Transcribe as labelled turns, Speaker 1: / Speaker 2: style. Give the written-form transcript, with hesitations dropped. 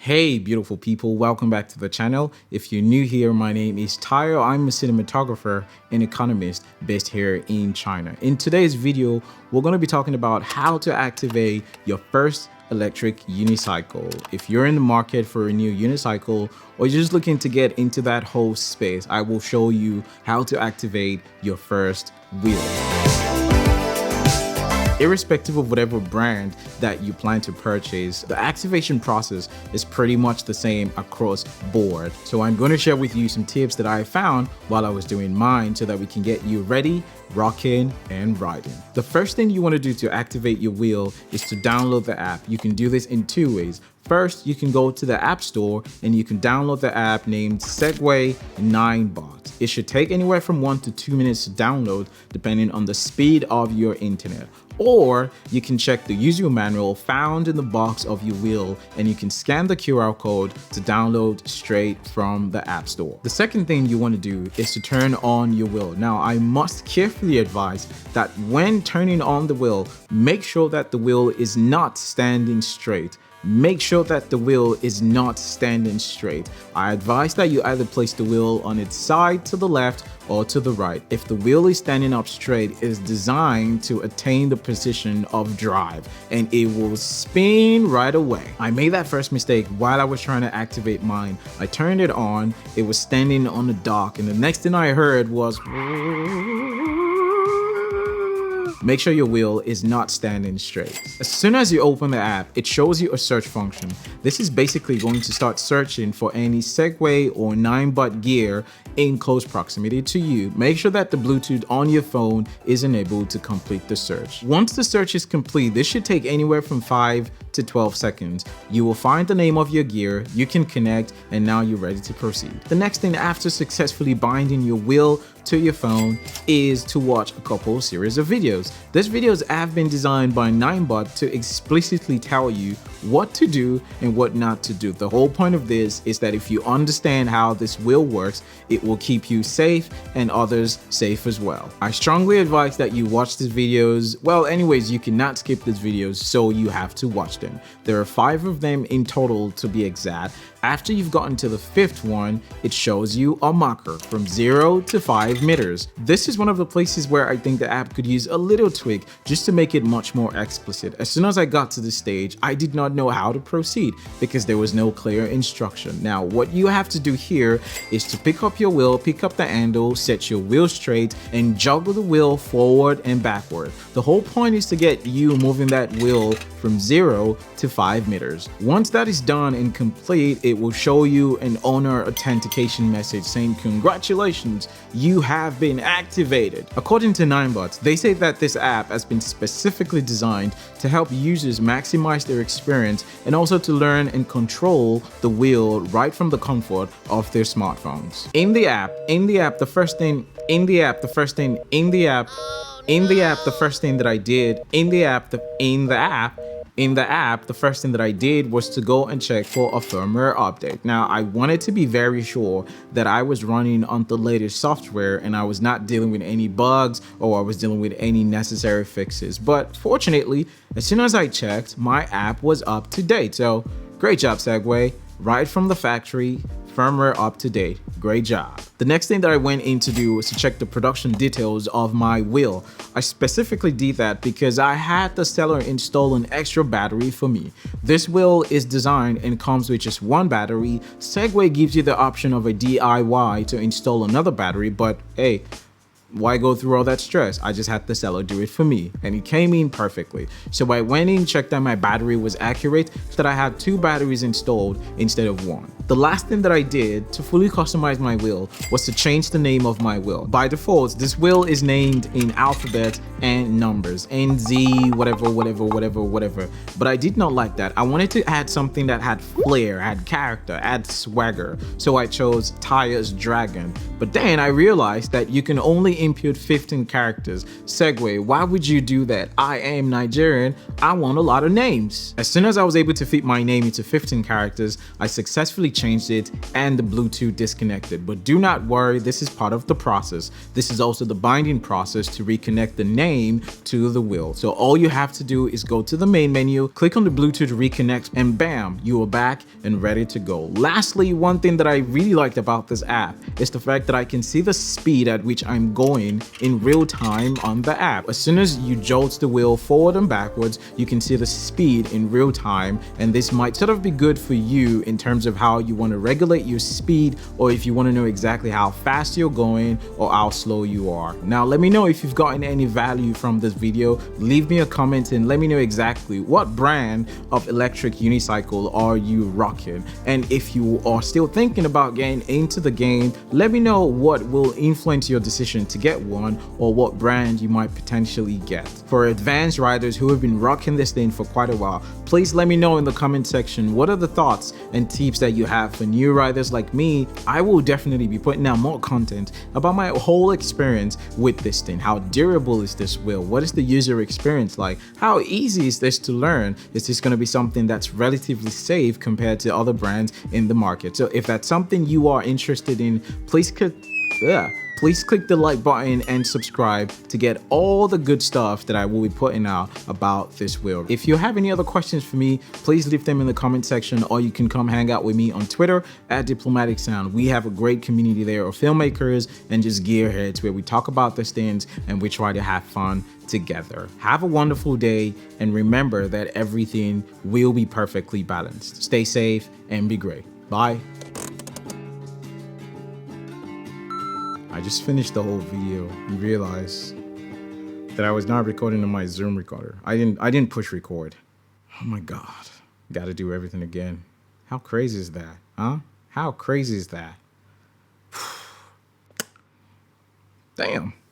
Speaker 1: Hey beautiful people, welcome back to the channel. If you're new here, my name is Tayo. I'm a cinematographer and economist based here in China. In today's video, we're going to be talking about how to activate your first electric unicycle. If you're in the market for a new unicycle or you're just looking to get into that whole space, I will show you how to activate your first wheel. Irrespective of whatever brand that you plan to purchase, the activation process is pretty much the same across board. So I'm going to share with you some tips that I found while I was doing mine so that we can get you ready, rocking, and riding. The first thing you want to do to activate your wheel is to download the app. You can do this in two ways. First, you can go to the App Store and you can download the app named Segway Ninebot. It should take anywhere from 1 to 2 minutes to download depending on the speed of your internet. Or you can check the user manual found in the box of your wheel and you can scan the QR code to download straight from the App Store. The second thing you want to do is to turn on your wheel. Now, I must carefully advise that when turning on the wheel, make sure that the wheel is not standing straight. Make sure that the wheel is not standing straight. I advise that you either place the wheel on its side to the left or to the right. If the wheel is standing up straight, it is designed to attain the position of drive and it will spin right away. I made that first mistake while I was trying to activate mine. I turned it on, it was standing on the dock, and the next thing I heard was make sure your wheel is not standing straight. As soon as you open the app, it shows you a search function. This is basically going to start searching for any Segway or Ninebot gear in close proximity to you. Make sure that the Bluetooth on your phone is enabled to complete the search. Once the search is complete, this should take anywhere from 5 to 12 seconds. You will find the name of your gear, you can connect, and now you're ready to proceed. The next thing after successfully binding your wheel to your phone is to watch a couple series of videos. These videos have been designed by Ninebot to explicitly tell you what to do and what not to do. The whole point of this is that if you understand how this wheel works, it will keep you safe and others safe as well. I strongly advise that you watch these videos. Well, anyways, you cannot skip these videos, so you have to watch them. There are 5 of them in total to be exact. After you've gotten to the 5th one, it shows you a marker from 0 to 5 meters. This is one of the places where I think the app could use a little tweak just to make it much more explicit. As soon as I got to this stage, I did not know how to proceed because there was no clear instruction. Now, what you have to do here is to pick up your wheel, pick up the handle, set your wheel straight, and juggle the wheel forward and backward. The whole point is to get you moving that wheel from 0 to 5 meters. Once that is done and complete, it will show you an owner authentication message saying, "Congratulations, you have been activated." According to Ninebot, they say that this app has been specifically designed to help users maximize their experience and also to learn and control the wheel right from the comfort of their smartphones. In the app, the first thing that I did was to go and check for a firmware update. Now, I wanted to be very sure that I was running on the latest software and I was not dealing with any bugs or I was dealing with any necessary fixes. But fortunately, as soon as I checked, my app was up to date. So great job, Segway. Right from the factory, firmware up to date. Great job. The next thing that I went in to do was to check the production details of my wheel. I specifically did that because I had the seller install an extra battery for me. This wheel is designed and comes with just one battery. Segway gives you the option of a DIY to install another battery, but hey, why go through all that stress? I just had the seller do it for me and it came in perfectly. So I went in, checked that my battery was accurate, so that I had 2 batteries installed instead of 1. The last thing that I did to fully customize my wheel was to change the name of my wheel. By default, this wheel is named in alphabet and numbers, NZ, whatever. But I did not like that. I wanted to add something that had flair, had character, had swagger. So I chose Tayo's Dragon. But then I realized that you can only input 15 characters. Segway, why would you do that? I am Nigerian. I want a lot of names. As soon as I was able to fit my name into 15 characters, I successfully changed it and the Bluetooth disconnected. But do not worry, this is part of the process. This is also the binding process to reconnect the name to the wheel. So all you have to do is go to the main menu, click on the Bluetooth reconnect, and bam, you are back and ready to go. Lastly, one thing that I really liked about this app is the fact that I can see the speed at which I'm going in real time on the app. As soon as you jolt the wheel forward and backwards, you can see the speed in real time, and this might sort of be good for you in terms of how you want to regulate your speed, or if you want to know exactly how fast you're going or how slow you are. Now let me know if you've gotten any value from this video. Leave me a comment and let me know exactly what brand of electric unicycle are you rocking, and if you are still thinking about getting into the game, let me know what will influence your decision to get one or what brand you might potentially get. For advanced riders who have been rocking this thing for quite a while, please let me know in the comment section what are the thoughts and tips that you have for new riders like me. I will definitely be putting out more content about my whole experience with this thing. How durable is this wheel? What is the user experience like? How easy is this to learn? Is this going to be something that's relatively safe compared to other brands in the market? So if that's something you are interested in, please click the like button and subscribe to get all the good stuff that I will be putting out about this wheel. If you have any other questions for me, please leave them in the comment section, or you can come hang out with me on Twitter at Diplomatic Sound. We have a great community there of filmmakers and just gearheads where we talk about these things and we try to have fun together. Have a wonderful day, and remember that everything will be perfectly balanced. Stay safe and be great. Bye. I just finished the whole video and realized that I was not recording on my Zoom recorder. I didn't push record. Oh my God. Gotta do everything again. How crazy is that? Huh? How crazy is that? Damn.